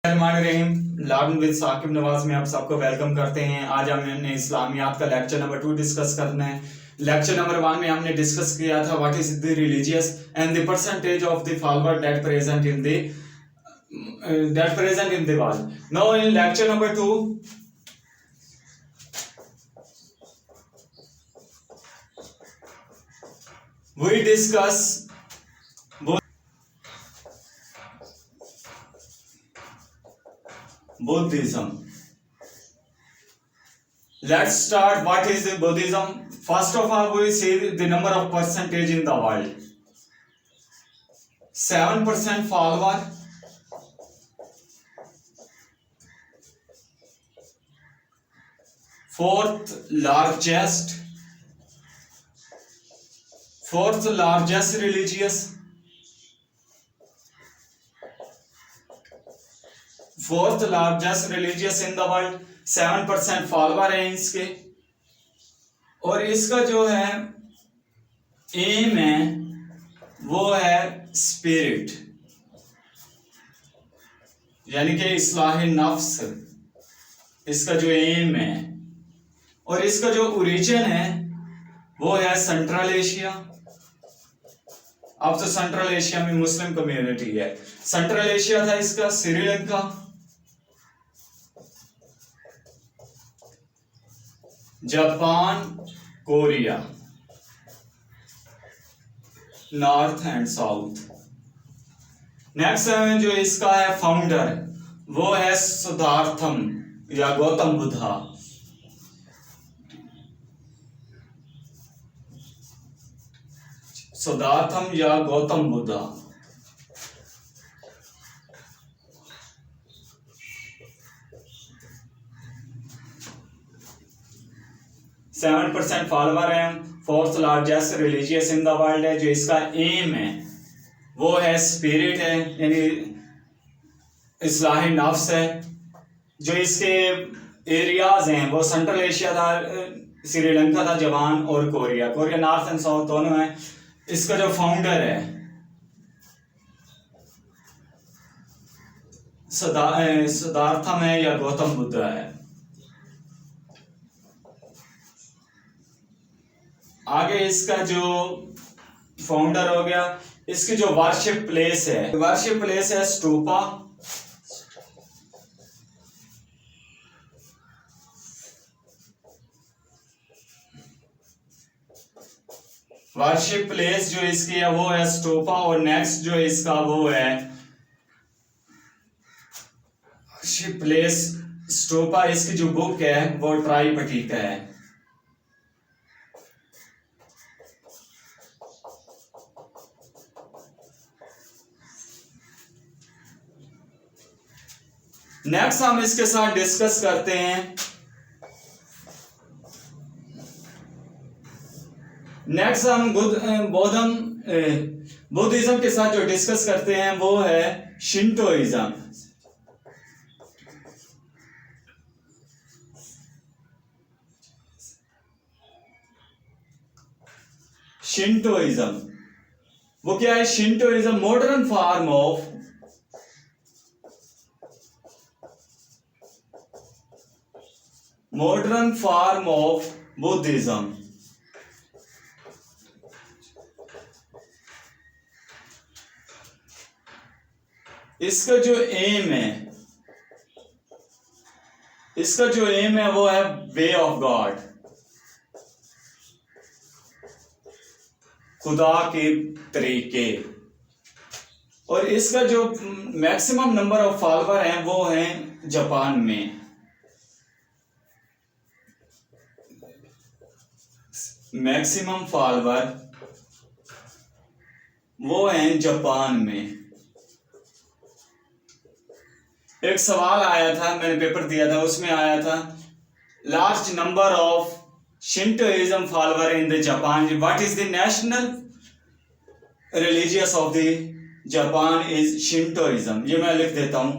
Learn with Saqib Nawaz में आप सबको वेलकम करते हैं। आज हमने इस्लामियात का लेक्चर नंबर 2 डिस्कस करना है। लेक्चर नंबर 1 में हमने डिस्कस किया था what is the religious and the percentage of the follower that present in the world. Now in lecture number 2 we discuss Buddhism. Let's start. What is Buddhism? First of all, we see the number of percentage in the world. 7% follower. Fourth largest religious. Fourth largest religious in the world. 7% follower है इसके। और इसका जो है M है वो है spirit, यानी कि इस्लाह नफ्स, इसका जो एम है। और इसका जो ओरिजिन है वो है सेंट्रल एशिया। अब तो सेंट्रल एशिया में मुस्लिम कम्युनिटी है। सेंट्रल एशिया था इसका Sri Lanka, Japan, Korea, north and south. Next जो इसका है फाउंडर वो है सिद्धार्थम या गौतम बुद्धा। सिद्धार्थम या Gautam Buddha. Seven percent follower है। Fourth largest religious in the world है। जो इसका एम है वो है स्पिरिट है, यानी इस्लाह नफ्स है। जो इसके एरियाज हैं वो सेंट्रल एशिया था, श्रीलंका था, जापान और कोरिया नॉर्थ एंड साउथ दोनों है। इसका जो फाउंडर है सिद्धार्थम है या गौतम बुद्ध है। आगे इसका जो फाउंडर हो गया, इसकी जो वर्शिप प्लेस है स्टूपा। वर्शिप प्लेस जो इसकी है वो है स्टूपा। और नेक्स्ट जो इसका वो है वर्शिप प्लेस स्टूपा। इसकी जो बुक है वो ट्राइपटिका है। नेक्स्ट हम इसके साथ डिस्कस करते हैं। नेक्स्ट हम बुद्धिज्म के साथ जो डिस्कस करते हैं वो है शिंटोइज्म। वो क्या है? शिंटोइज्म मॉडर्न फॉर्म ऑफ बुद्धिज्म। इसका जो एम है वो है वे ऑफ गॉड, खुदा के तरीके। और इसका जो मैक्सिमम नंबर ऑफ फॉलोअर हैं वो हैं जापान में। मैक्सिमम फॉलोअर वो हैं जापान में। एक सवाल आया था, मैंने पेपर दिया था, उसमें आया था large number of Shintoism follower in the Japan. What is the national religious of the Japan is Shintoism. ये मैं लिख देता हूं,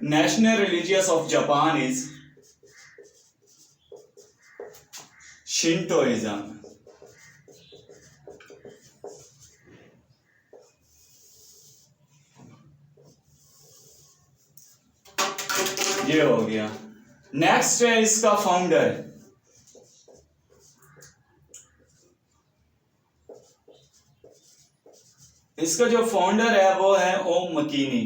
national religious of Japan is Shintoism. Next है इसका फाउंडर, इसका जो फाउंडर है वो है ओम मकीनी।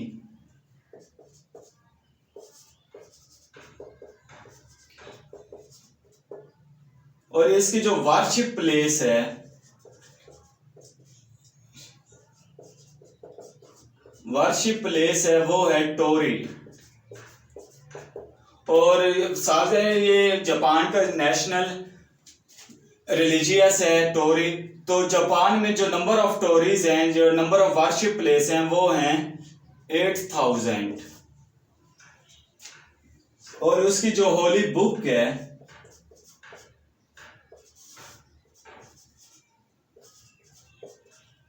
और इसकी जो वर्शिप प्लेस है, वो है टोरी। और साथ है ये जापान का नेशनल रिलीजियस है टोरी। तो जापान में जो नंबर ऑफ टोरीज हैं, जो नंबर ऑफ वर्शिप प्लेस हैं, वो हैं 8000। और उसकी जो होली बुक है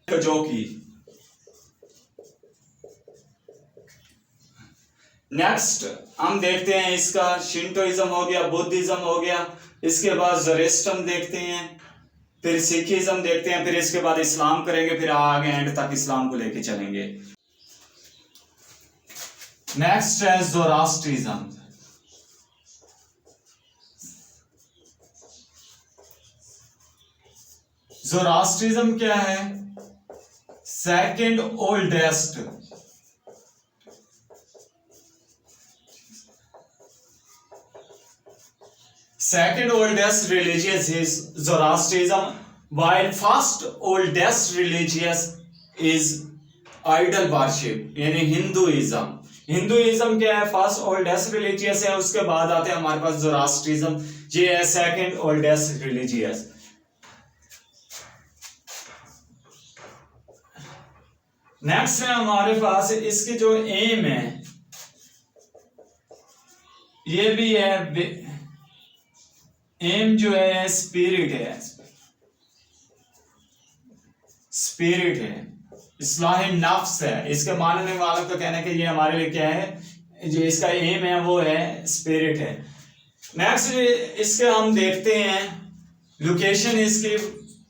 जो की। नेक्स्ट हम देखते हैं इसका शिंटोइज्म हो गया, बुद्धिज्म हो गया, इसके बाद ज़ोरेस्ट्रिज्म देखते हैं, फिर सिखिज्म देखते हैं, फिर इसके बाद इस्लाम करेंगे, फिर आगे एंड तक इस्लाम को लेके चलेंगे। नेक्स्ट है ज़ोरास्ट्रिज्म। ज़ोरास्ट्रिज्म क्या है? Second oldest religious is Zoroastrianism, while first oldest religious is idol worship यानी हिंदुइज्म क्या है? फर्स्ट ओल्डेस्ट रिलीजियस है, उसके बाद आते हैं हमारे पास ज़ोरास्ट्रिज्म, ये है सेकेंड ओल्डेस्ट रिलीजियस। नेक्स्ट है हमारे पास इसके जो एम है, ये भी है एम जो है स्पिरिट है, इस्लाह नफ्स है। इसके मानने वालों का कहना है कि ये हमारे लिए क्या है, जो इसका एम है वो है स्पिरिट है। नेक्स्ट इसके हम देखते हैं लोकेशन इसकी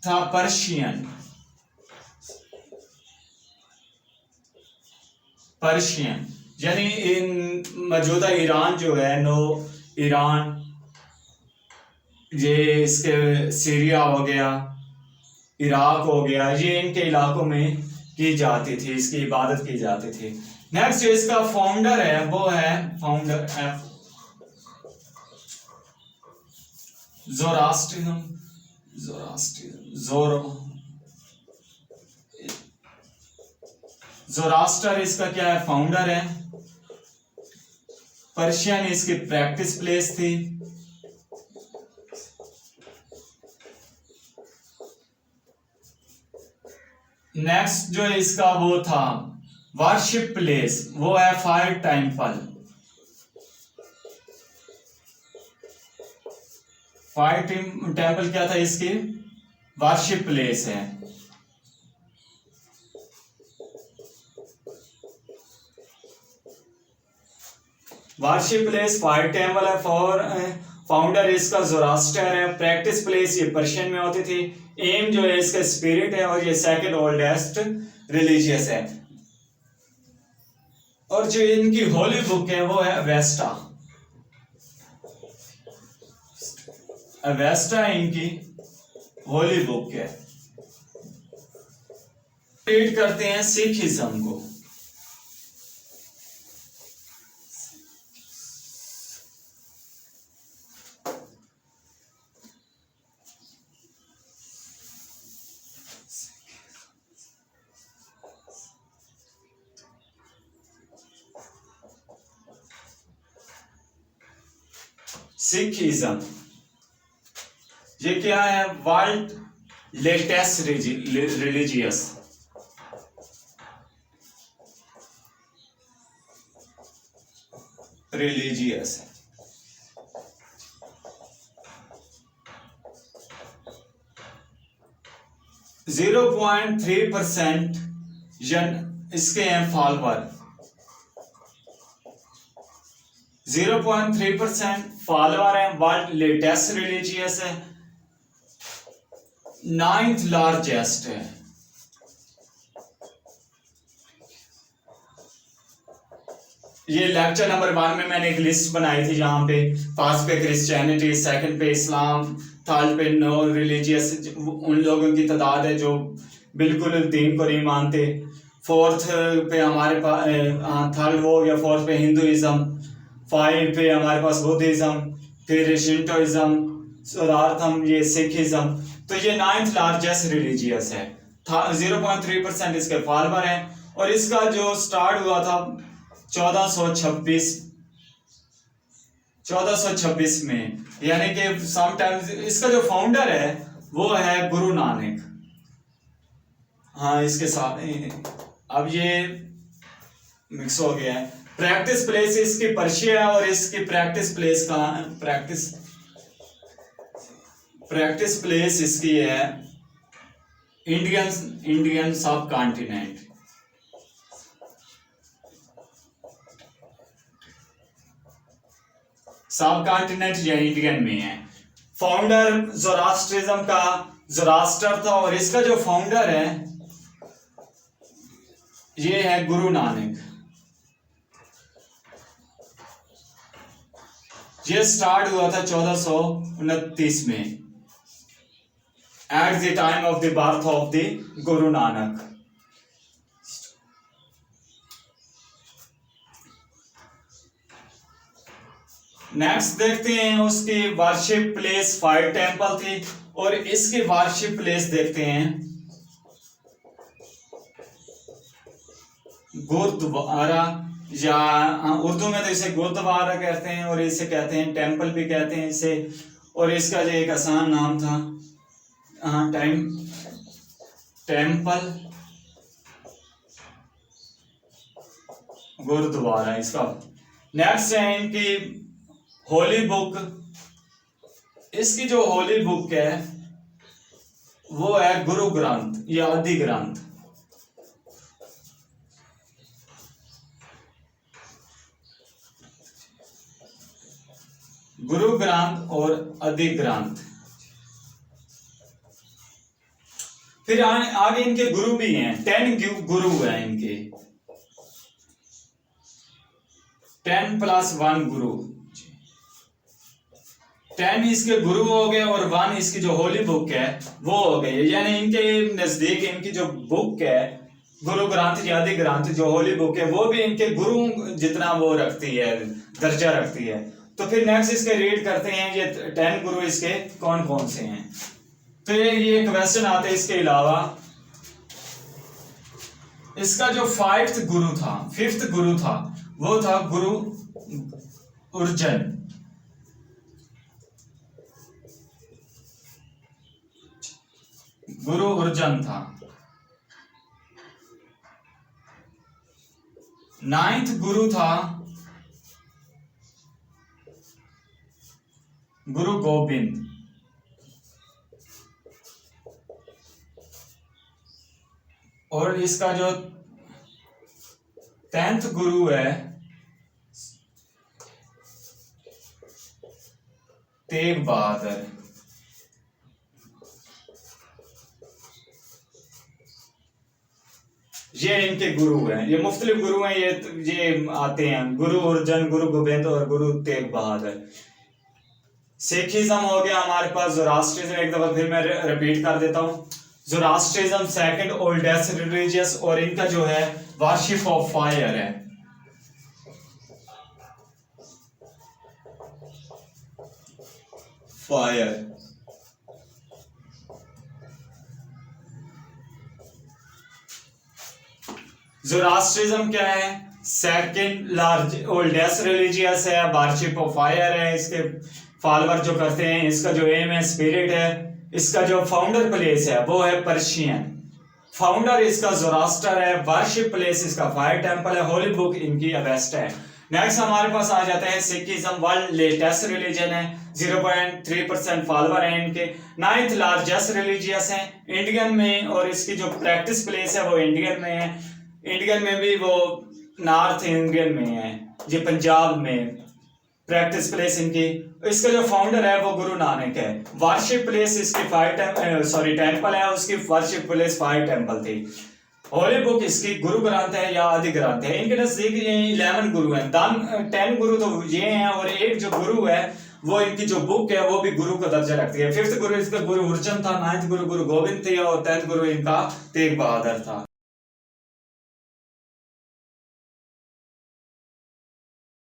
था पर्शियन यानी इन मौजूदा ईरान जो है, ईरान, ये इसके सीरिया हो गया, इराक हो गया, ये इनके इलाकों में की जाती थी, इसकी इबादत की जाती थी। नेक्स्ट जो इसका फाउंडर है वो है ज़ोरास्टर इसका क्या है? फाउंडर है। पर्शियन इसकी प्रैक्टिस प्लेस थी। नेक्स्ट जो इसका वो था वर्शिप प्लेस, वो है फायर टेम्पल। फायर टेम्पल क्या था? इसकी वर्शिप प्लेस है। वर्शिप प्लेस फायर टेम्पल है। फॉर फाउंडर इसका ज़ोरास्टर है। प्रैक्टिस प्लेस ये पर्शियन में होती थी। एम जो है इसका स्पिरिट है, और ये सेकंड ओल्डेस्ट रिलीजियस है। और जो इनकी होली बुक है वो है अवेस्टा। अवेस्टा इनकी होली बुक है। रीड करते हैं सिखिज्म को। सिखिज्म ये क्या है? World latest religious. रिलीजियस 0.3% इसके हैं फॉलोअर। 0.3% फॉलोअर है। वर्ल्ड लेटेस्ट रिलीजियस है। 9th लार्जेस्ट है। ये लेक्चर नंबर 1 में मैंने एक लिस्ट बनाई थी, जहाँ पे फर्स्ट पे क्रिश्चियनिटी, सेकंड पे इस्लाम, थर्ड पे नो रिलीजियस उन लोगों की तादाद है जो बिल्कुल दीन को नहीं मानते, फोर्थ पे हमारे पास थर्ड वो हो गया, फोर्थ पे हिंदुइज्म, 5 पे हमारे पास बुद्धिज्म, फिर शिंटोइज्म, सौरार्थम, ये सिखिज्म। तो ये 9th लार्जेस्ट रिलीजियस है, 0.3% इसके फॉलोवर हैं। और इसका जो स्टार्ट हुआ था 1426 में, यानी कि समटाइम्स इसका जो फाउंडर है वो है गुरु नानक। हाँ, इसके साथ अब ये मिक्स हो गया है। प्रैक्टिस प्लेस इसकी पर्शिया है और इसकी प्रैक्टिस प्लेस इसकी है इंडियन सब कॉन्टिनेंट। सब कॉन्टिनेंट या इंडियन में है। फाउंडर ज़ोरास्ट्रिज्म का ज़ोरास्टर था और इसका जो फाउंडर है ये है गुरु नानक। ये स्टार्ट हुआ था 1429 में, at the time of the birth of the Guru Nanak. Next देखते हैं उसकी वर्शिप प्लेस 5 टेम्पल थी, और इसकी वर्शिप प्लेस देखते हैं गुरुद्वारा, या उर्दू में तो इसे गुरुद्वारा कहते हैं और इसे कहते हैं टेम्पल भी कहते हैं इसे। और इसका जो एक आसान नाम था टेम्पल गुरुद्वारा इसका। नेक्स्ट है इनकी होली बुक। इसकी जो होली बुक है वो है गुरु ग्रंथ या आदि ग्रंथ। गुरु ग्रंथ और आदि ग्रंथ। फिर आगे इनके गुरु भी हैं, 10 गुरु हैं इनके, 10+1 गुरु। 10 इसके गुरु हो गए और 1 इसकी जो होली बुक है वो हो गई। यानी इनके नजदीक इनकी जो बुक है गुरु ग्रंथ या आदि ग्रंथ, जो होली बुक है वो भी इनके गुरु जितना वो रखती है, दर्जा रखती है। तो फिर नेक्स्ट इसके रीड करते हैं ये 10 गुरु इसके कौन कौन से हैं। तो ये क्वेश्चन आते हैं। इसके अलावा इसका जो 5th गुरु था, 5th गुरु था, वो था गुरु अर्जन। गुरु अर्जन था। 9th गुरु था गुरु गोविंद। और इसका जो 10th गुरु है तेग बहादुर। ये इनके गुरु हैं, ये मुख्तलिफ गुरु हैं, ये आते हैं गुरु अर्जन, गुरु गोविंद और गुरु तेग बहादुर। सिखिज्म हो गया हमारे पास, ज़ोरास्ट्रिज्म, एक दफा फिर मैं रिपीट कर देता हूँ। ज़ोरास्ट्रिज्म 2nd ओल्डेस्ट रिलीजियस, और इनका जो है वर्शिप ऑफ फायर है। फायर। ज़ोरास्ट्रिज्म क्या है? 2nd लार्ज ओल्डेस्ट रिलीजियस है, वर्शिप ऑफ फायर है। इसके फॉलोवर जो करते हैं, इसका जो एम है स्पिरिट है। इसका जो फाउंडर प्लेस है वो है पर्शियन। फाउंडर इसका ज़ोरास्टर है, वर्शिप प्लेस इसका फायर टेम्पल है, होली बुक इनकी अवेस्ट है। नेक्स्ट हमारे पास आ जाते हैं सिखिज्म, वर्ल्ड लेटेस्ट रिलीजन है, 0.3% फॉलोवर है इनके, 9th लार्जेस्ट रिलीजियस है इंडियन में, और इसकी जो प्रैक्टिस प्लेस है वो इंडियन में है। इंडियन में भी वो नॉर्थ इंडियन में है, ये पंजाब में प्रैक्टिस प्लेस इनकी। इसका जो फाउंडर है वो गुरु नानक है। वर्शिप प्लेस इसकी टेम्पल है, उसकी वर्शिप प्लेस 5 टेम्पल थी। होली बुक इसकी गुरु ग्रंथ है या आदि ग्रंथ है। इनके नजदीक 11 गुरु हैं, 10 गुरु तो ये हैं, और एक जो गुरु है वो इनकी जो बुक है वो भी गुरु का दर्जा रखती है। 5th गुरु इसका गुरु अर्जुन था, 9th गुरु गुरु गोविंद थे, और 10th गुरु इनका तेग बहादुर था।